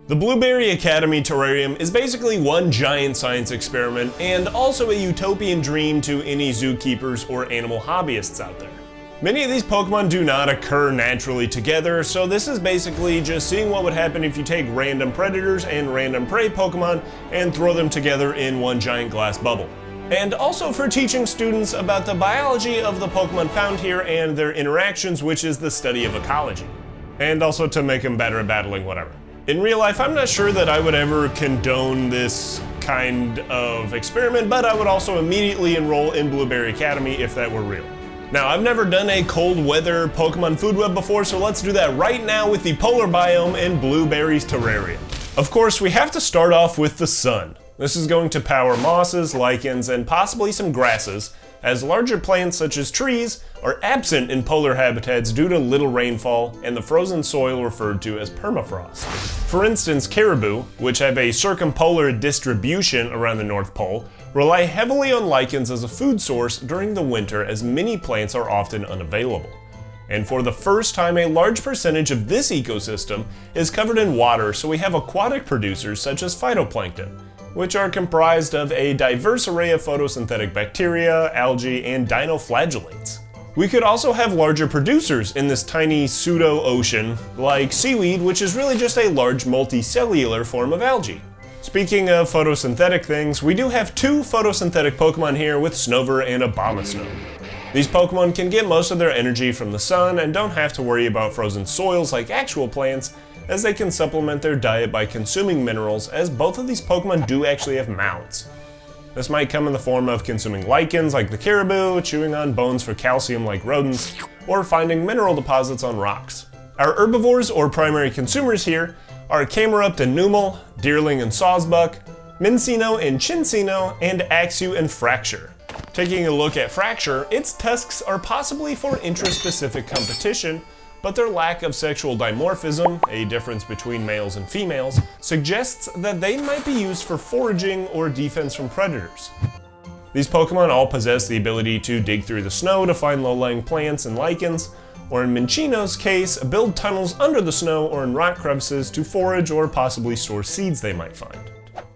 The Blueberry Academy Terrarium is basically one giant science experiment and also a utopian dream to any zookeepers or animal hobbyists out there. Many of these Pokemon do not occur naturally together, so this is basically just seeing what would happen if you take random predators and random prey Pokemon and throw them together in one giant glass bubble. And also for teaching students about the biology of the Pokemon found here and their interactions, which is the study of ecology. And also to make them better at battling whatever. In real life, I'm not sure that I would ever condone this kind of experiment, but I would also immediately enroll in Blueberry Academy if that were real. Now, I've never done a cold weather Pokemon food web before, so let's do that right now with the polar biome and Blueberry's Terrarium. Of course, we have to start off with the sun. This is going to power mosses, lichens, and possibly some grasses, as larger plants such as trees are absent in polar habitats due to little rainfall and the frozen soil referred to as permafrost. For instance, caribou, which have a circumpolar distribution around the North Pole, rely heavily on lichens as a food source during the winter as many plants are often unavailable. And for the first time, a large percentage of this ecosystem is covered in water, so we have aquatic producers such as phytoplankton, which are comprised of a diverse array of photosynthetic bacteria, algae, and dinoflagellates. We could also have larger producers in this tiny pseudo-ocean, like seaweed, which is really just a large multicellular form of algae. Speaking of photosynthetic things, we do have two photosynthetic Pokemon here with Snover and Abomasnow. These Pokemon can get most of their energy from the sun and don't have to worry about frozen soils like actual plants, as they can supplement their diet by consuming minerals, as both of these Pokemon do actually have mouths. This might come in the form of consuming lichens like the caribou, chewing on bones for calcium like rodents, or finding mineral deposits on rocks. Our herbivores or primary consumers here are Camerupt and Numel, Deerling and Sawsbuck, Minccino and Chincino, and Axew and Fracture. Taking a look at Fracture, its tusks are possibly for intraspecific competition, but their lack of sexual dimorphism, a difference between males and females, suggests that they might be used for foraging or defense from predators. These Pokemon all possess the ability to dig through the snow to find low-lying plants and lichens, or in Minccino's case, build tunnels under the snow or in rock crevices to forage or possibly store seeds they might find.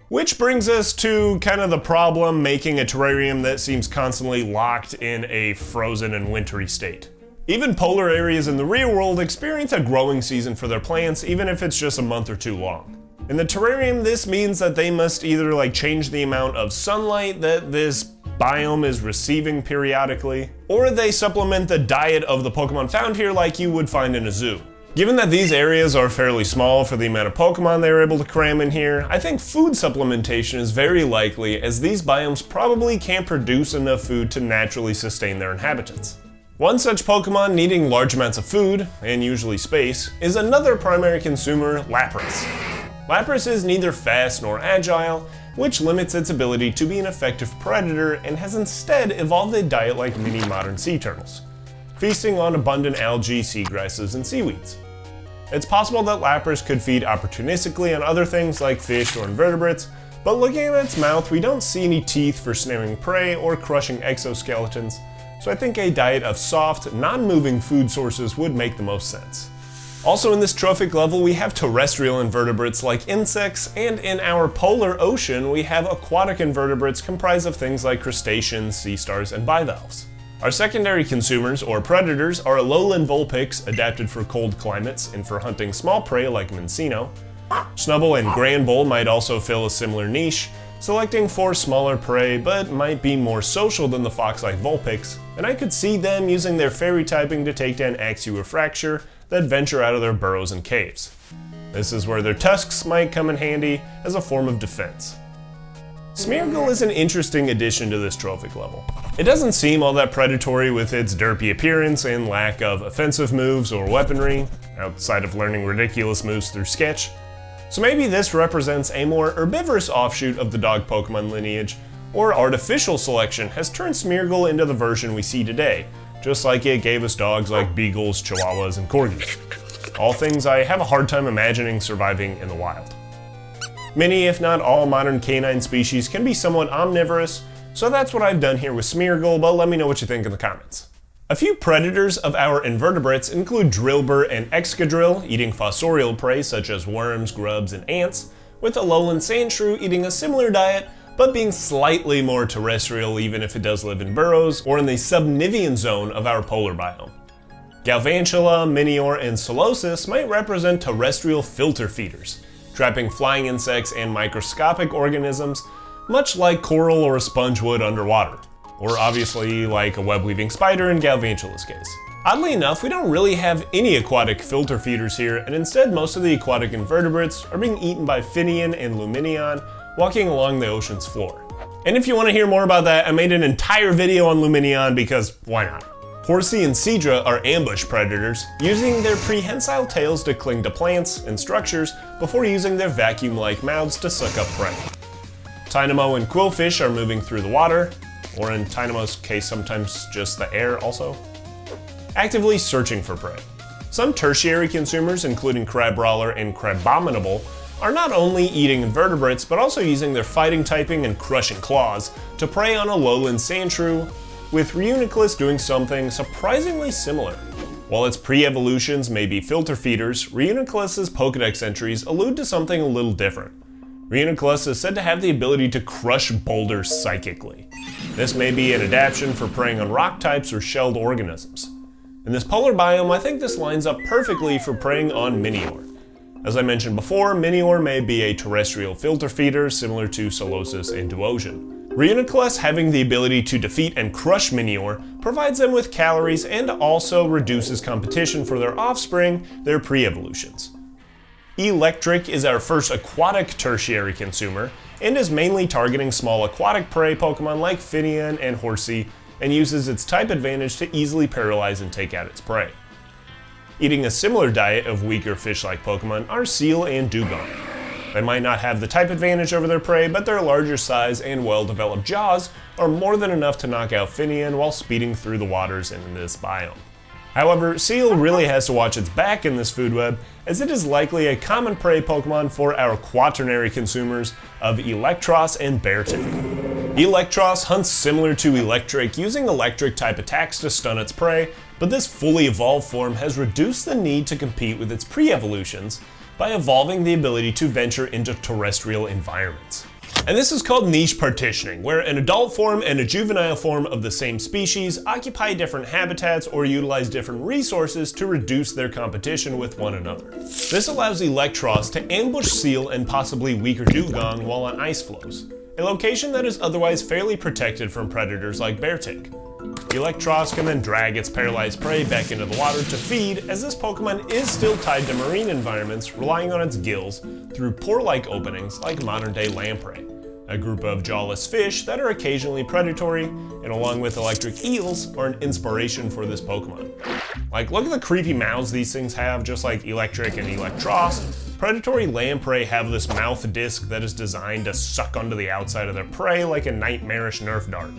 Which brings us to kind of the problem making a terrarium that seems constantly locked in a frozen and wintry state. Even polar areas in the real world experience a growing season for their plants, even if it's just a month or two long. In the terrarium, this means that they must either change the amount of sunlight that this biome is receiving periodically, or they supplement the diet of the Pokemon found here like you would find in a zoo. Given that these areas are fairly small for the amount of Pokemon they were able to cram in here, I think food supplementation is very likely, as these biomes probably can't produce enough food to naturally sustain their inhabitants. One such Pokemon needing large amounts of food, and usually space, is another primary consumer, Lapras. Lapras is neither fast nor agile, which limits its ability to be an effective predator and has instead evolved a diet like many modern sea turtles, feasting on abundant algae, seagrasses, and seaweeds. It's possible that Lapras could feed opportunistically on other things like fish or invertebrates, but looking at its mouth, we don't see any teeth for snaring prey or crushing exoskeletons, so I think a diet of soft, non-moving food sources would make the most sense. Also in this trophic level, we have terrestrial invertebrates like insects, and in our polar ocean, we have aquatic invertebrates comprised of things like crustaceans, sea stars, and bivalves. Our secondary consumers, or predators, are lowland Vulpix, adapted for cold climates and for hunting small prey like Minccino. Snubbull and Granbull might also fill a similar niche, selecting for smaller prey but might be more social than the fox-like Vulpix, and I could see them using their fairy typing to take down Axew or Fracture that venture out of their burrows and caves. This is where their tusks might come in handy as a form of defense. Smeargle is an interesting addition to this trophic level. It doesn't seem all that predatory with its derpy appearance and lack of offensive moves or weaponry, outside of learning ridiculous moves through Sketch. So maybe this represents a more herbivorous offshoot of the dog Pokemon lineage, or artificial selection has turned Smeargle into the version we see today, just like it gave us dogs like Beagles, Chihuahuas, and Corgis. All things I have a hard time imagining surviving in the wild. Many, if not all, modern canine species can be somewhat omnivorous, so that's what I've done here with Smeargle, but let me know what you think in the comments. A few predators of our invertebrates include drillbur and excadrill, eating fossorial prey such as worms, grubs, and ants, with a lowland sandshrew eating a similar diet, but being slightly more terrestrial even if it does live in burrows or in the subnivean zone of our polar biome. Galvantula, Minior, and Solosis might represent terrestrial filter feeders, trapping flying insects and microscopic organisms, much like coral or a sponge would underwater, or obviously like a web-weaving spider in Galvantula's case. Oddly enough, we don't really have any aquatic filter feeders here, and instead most of the aquatic invertebrates are being eaten by Phinian and Luminion, walking along the ocean's floor. And if you want to hear more about that, I made an entire video on Luminion because why not? Horsey and Cedra are ambush predators, using their prehensile tails to cling to plants and structures before using their vacuum-like mouths to suck up prey. Tynamo and quillfish are moving through the water, or in Tynamo's case sometimes just the air also, actively searching for prey. Some tertiary consumers, including Crabrawler and Crabominable, are not only eating invertebrates but also using their fighting typing and crushing claws to prey on a lowland sandshrew, with Reuniclus doing something surprisingly similar. While its pre-evolutions may be filter feeders, Reuniclus's Pokedex entries allude to something a little different. Reuniclus is said to have the ability to crush boulders psychically. This may be an adaptation for preying on rock types or shelled organisms. In this polar biome, I think this lines up perfectly for preying on Minior. As I mentioned before, Minior may be a terrestrial filter feeder similar to Solosis and Duosion. Reuniclus having the ability to defeat and crush Minior provides them with calories and also reduces competition for their offspring, their pre-evolutions. Electric is our first aquatic tertiary consumer and is mainly targeting small aquatic prey Pokemon like Phinian and Horsey, and uses its type advantage to easily paralyze and take out its prey. Eating a similar diet of weaker fish-like Pokemon are Seal and Dugong. They might not have the type advantage over their prey, but their larger size and well-developed jaws are more than enough to knock out Phinian while speeding through the waters in this biome. However, Seal really has to watch its back in this food web, as it is likely a common prey Pokemon for our quaternary consumers of Eelektross and Beartic. Eelektross hunts similar to Electric, using electric type attacks to stun its prey, but this fully evolved form has reduced the need to compete with its pre-evolutions by evolving the ability to venture into terrestrial environments. And this is called niche partitioning, where an adult form and a juvenile form of the same species occupy different habitats or utilize different resources to reduce their competition with one another. This allows Eelektross to ambush Seal and possibly weaker Dugong while on ice floes, a location that is otherwise fairly protected from predators like Beartic. Eelektross can then drag its paralyzed prey back into the water to feed, as this Pokemon is still tied to marine environments, relying on its gills through pore-like openings like modern-day lamprey, a group of jawless fish that are occasionally predatory, and along with electric eels, are an inspiration for this Pokemon. Like, look at the creepy mouths these things have, just like Electric and Eelektross. Predatory lamprey have this mouth disc that is designed to suck onto the outside of their prey like a nightmarish Nerf dart.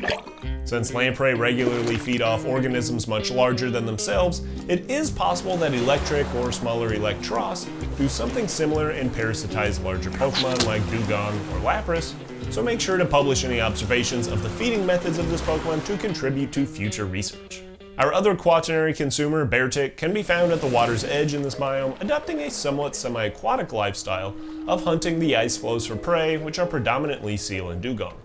Since lamprey regularly feed off organisms much larger than themselves, it is possible that Electric or smaller Eelektross do something similar and parasitize larger Pokemon like Dugong or Lapras, so make sure to publish any observations of the feeding methods of this Pokemon to contribute to future research. Our other quaternary consumer, Beartic, can be found at the water's edge in this biome, adopting a somewhat semi-aquatic lifestyle of hunting the ice floes for prey, which are predominantly Seal and Dugong.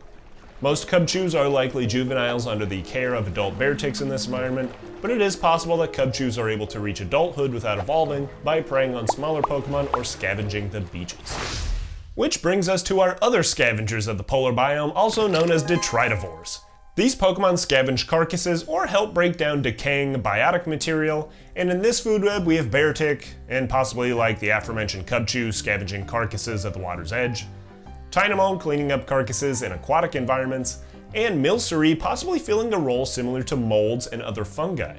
Most Cubchews are likely juveniles under the care of adult Beartics in this environment, but it is possible that Cubchews are able to reach adulthood without evolving by preying on smaller Pokemon or scavenging the beaches. Which brings us to our other scavengers of the polar biome, also known as Detritivores. These Pokemon scavenge carcasses or help break down decaying biotic material, and in this food web we have Beartic, and possibly like the aforementioned Cubchew scavenging carcasses at the water's edge, Tynamo cleaning up carcasses in aquatic environments, and Milcery possibly filling a role similar to molds and other fungi.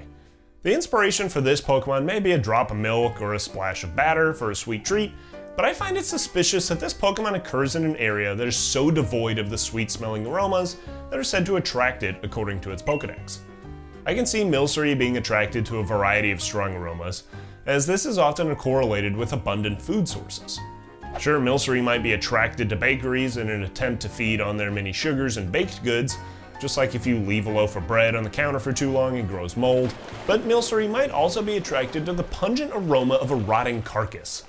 The inspiration for this Pokemon may be a drop of milk or a splash of batter for a sweet treat, but I find it suspicious that this Pokemon occurs in an area that is so devoid of the sweet-smelling aromas that are said to attract it according to its Pokedex. I can see Milcery being attracted to a variety of strong aromas, as this is often correlated with abundant food sources. Sure, Milcery might be attracted to bakeries in an attempt to feed on their many sugars and baked goods, just like if you leave a loaf of bread on the counter for too long, it grows mold. But Milcery might also be attracted to the pungent aroma of a rotting carcass.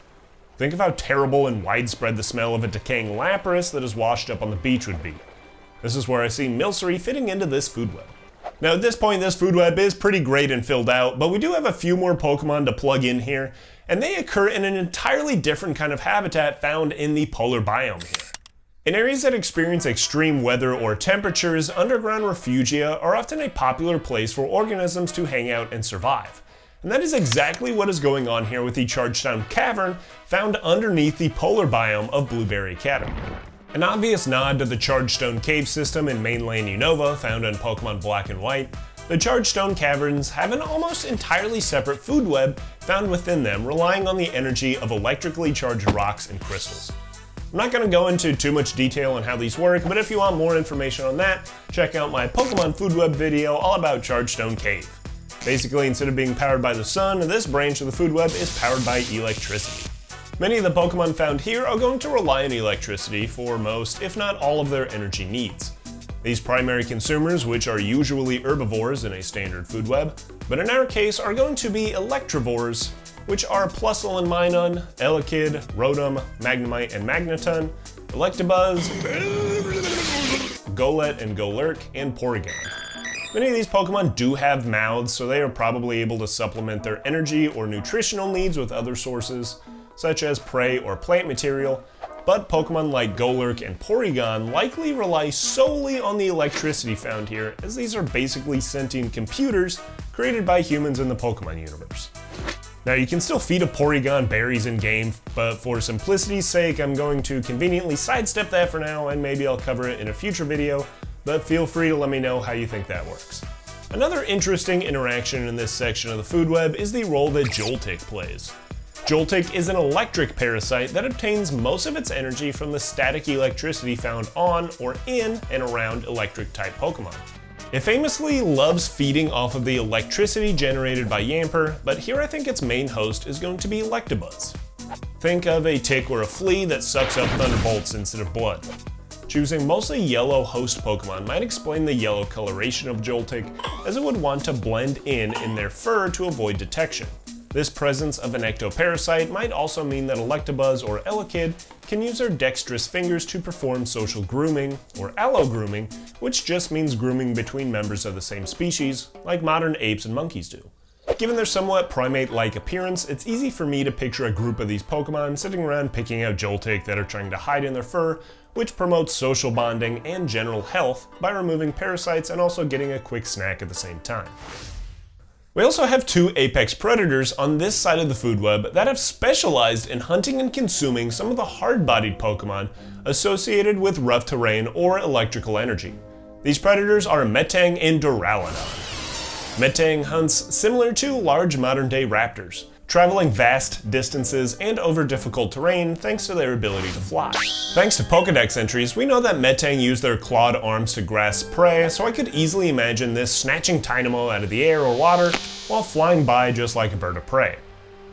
Think of how terrible and widespread the smell of a decaying Lapras that is washed up on the beach would be. This is where I see Milcery fitting into this food web. Now at this point, this food web is pretty great and filled out, but we do have a few more Pokemon to plug in here, and they occur in an entirely different kind of habitat found in the polar biome here. In areas that experience extreme weather or temperatures, underground refugia are often a popular place for organisms to hang out and survive. And that is exactly what is going on here with the Chargestone Cavern found underneath the polar biome of Blueberry Academy. An obvious nod to the Chargestone Cave system in mainland Unova found in Pokemon Black and White, the Chargestone Caverns have an almost entirely separate food web found within them, relying on the energy of electrically charged rocks and crystals. I'm not going to go into too much detail on how these work, but if you want more information on that, check out my Pokemon food web video all about Chargestone Cave. Basically, instead of being powered by the sun, this branch of the food web is powered by electricity. Many of the Pokemon found here are going to rely on electricity for most, if not all, of their energy needs. These primary consumers, which are usually herbivores in a standard food web, but in our case are going to be Electrovores, which are Plusle and Minun, Elekid, Rotom, Magnemite and Magneton, Electabuzz, Golett and Golurk, and Porygon. Many of these Pokemon do have mouths, so they are probably able to supplement their energy or nutritional needs with other sources, such as prey or plant material, but Pokemon like Golurk and Porygon likely rely solely on the electricity found here, as these are basically sentient computers created by humans in the Pokemon universe. Now you can still feed a Porygon berries in game, but for simplicity's sake I'm going to conveniently sidestep that for now, and maybe I'll cover it in a future video, but feel free to let me know how you think that works. Another interesting interaction in this section of the food web is the role that Joltik plays. Joltik is an electric parasite that obtains most of its energy from the static electricity found on or in and around electric-type Pokemon. It famously loves feeding off of the electricity generated by Yamper, but here I think its main host is going to be Electabuzz. Think of a tick or a flea that sucks up thunderbolts instead of blood. Choosing mostly yellow host Pokemon might explain the yellow coloration of Joltik, as it would want to blend in their fur to avoid detection. This presence of an ectoparasite might also mean that Electabuzz or Elekid can use their dexterous fingers to perform social grooming, or allo-grooming, which just means grooming between members of the same species, like modern apes and monkeys do. Given their somewhat primate-like appearance, it's easy for me to picture a group of these Pokemon sitting around picking out Joltik that are trying to hide in their fur, which promotes social bonding and general health by removing parasites and also getting a quick snack at the same time. We also have two apex predators on this side of the food web that have specialized in hunting and consuming some of the hard-bodied Pokemon associated with rough terrain or electrical energy. These predators are Metang and Duraludon. Metang hunts similar to large modern-day raptors, traveling vast distances and over difficult terrain thanks to their ability to fly. Thanks to Pokedex entries, we know that Metang use their clawed arms to grasp prey, so I could easily imagine this snatching Tynamo out of the air or water while flying by just like a bird of prey.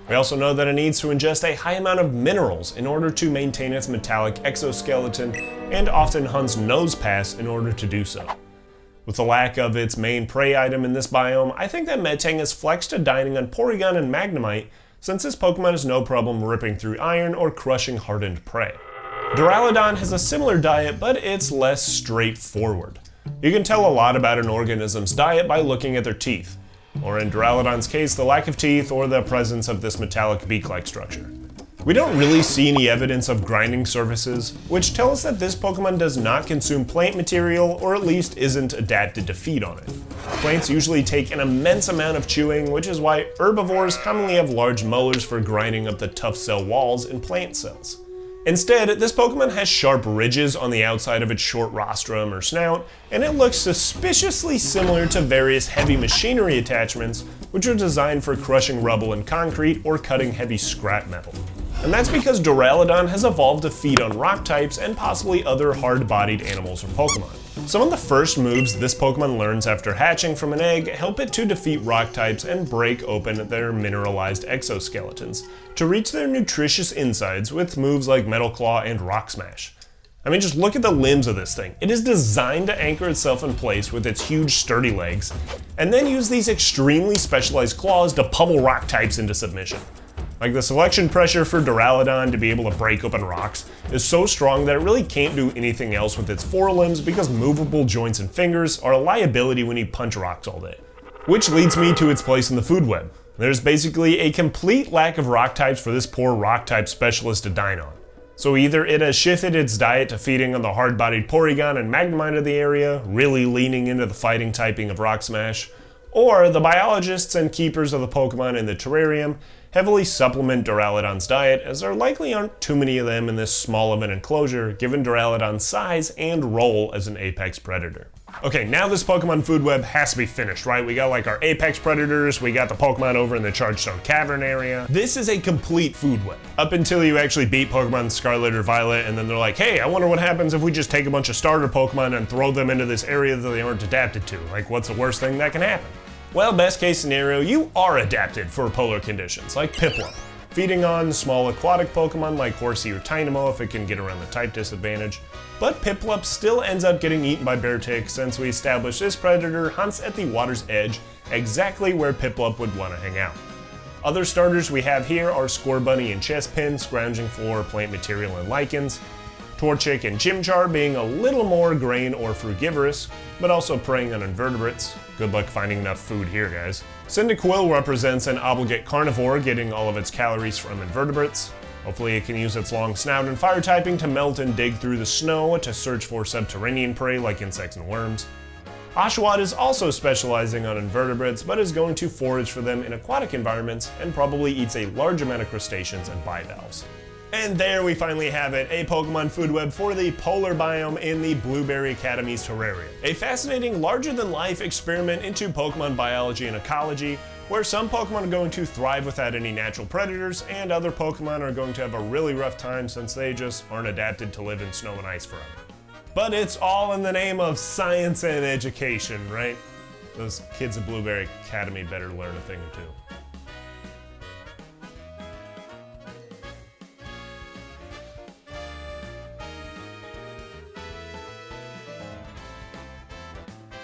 We also know that it needs to ingest a high amount of minerals in order to maintain its metallic exoskeleton, and often hunts nose pass in order to do so. With the lack of its main prey item in this biome, I think that Metang is flexed to dining on Porygon and Magnemite, since this Pokemon has no problem ripping through iron or crushing hardened prey. Duraludon has a similar diet, but it's less straightforward. You can tell a lot about an organism's diet by looking at their teeth, or in Duraludon's case, the lack of teeth or the presence of this metallic beak-like structure. We don't really see any evidence of grinding surfaces, which tell us that this Pokemon does not consume plant material, or at least isn't adapted to feed on it. Plants usually take an immense amount of chewing, which is why herbivores commonly have large molars for grinding up the tough cell walls in plant cells. Instead, this Pokemon has sharp ridges on the outside of its short rostrum or snout, and it looks suspiciously similar to various heavy machinery attachments, which are designed for crushing rubble and concrete or cutting heavy scrap metal. And that's because Duraludon has evolved to feed on rock types and possibly other hard-bodied animals or Pokemon. Some of the first moves this Pokemon learns after hatching from an egg help it to defeat rock types and break open their mineralized exoskeletons to reach their nutritious insides with moves like Metal Claw and Rock Smash. I mean, just look at the limbs of this thing. It is designed to anchor itself in place with its huge sturdy legs, and then use these extremely specialized claws to pummel rock types into submission. Like, the selection pressure for Duraludon to be able to break open rocks is so strong that it really can't do anything else with its forelimbs because movable joints and fingers are a liability when you punch rocks all day. Which leads me to its place in the food web. There's basically a complete lack of rock types for this poor rock type specialist to dine on. So either it has shifted its diet to feeding on the hard-bodied Porygon and Magnemite of the area, really leaning into the fighting typing of Rock Smash, or the biologists and keepers of the Pokemon in the terrarium heavily supplement Duraludon's diet, as there likely aren't too many of them in this small of an enclosure given Duraludon's size and role as an apex predator. Okay, now this Pokemon food web has to be finished, right? We got like our apex predators, we got the Pokemon over in the Chargestone Cavern area. This is a complete food web. Up until you actually beat Pokemon Scarlet or Violet, and then they're like, hey, I wonder what happens if we just take a bunch of starter Pokemon and throw them into this area that they aren't adapted to. Like, what's the worst thing that can happen? Well, best case scenario, you are adapted for polar conditions, like Piplup, feeding on small aquatic Pokemon like Horsea or Tynamo if it can get around the type disadvantage. But Piplup still ends up getting eaten by Beartick since we established this predator hunts at the water's edge, exactly where Piplup would want to hang out. Other starters we have here are Scorbunny and Chespin, scrounging for plant material and lichens, Torchic and Chimchar being a little more grain or frugivorous, but also preying on invertebrates. Good luck finding enough food here, guys. Cyndaquil represents an obligate carnivore, getting all of its calories from invertebrates. Hopefully it can use its long snout and fire typing to melt and dig through the snow to search for subterranean prey like insects and worms. Oshawott is also specializing on invertebrates, but is going to forage for them in aquatic environments and probably eats a large amount of crustaceans and bivalves. And there we finally have it, a Pokemon food web for the polar biome in the Blueberry Academy's terrarium. A fascinating larger-than-life experiment into Pokemon biology and ecology, where some Pokemon are going to thrive without any natural predators, and other Pokemon are going to have a really rough time since they just aren't adapted to live in snow and ice forever. But it's all in the name of science and education, right? Those kids at Blueberry Academy better learn a thing or two.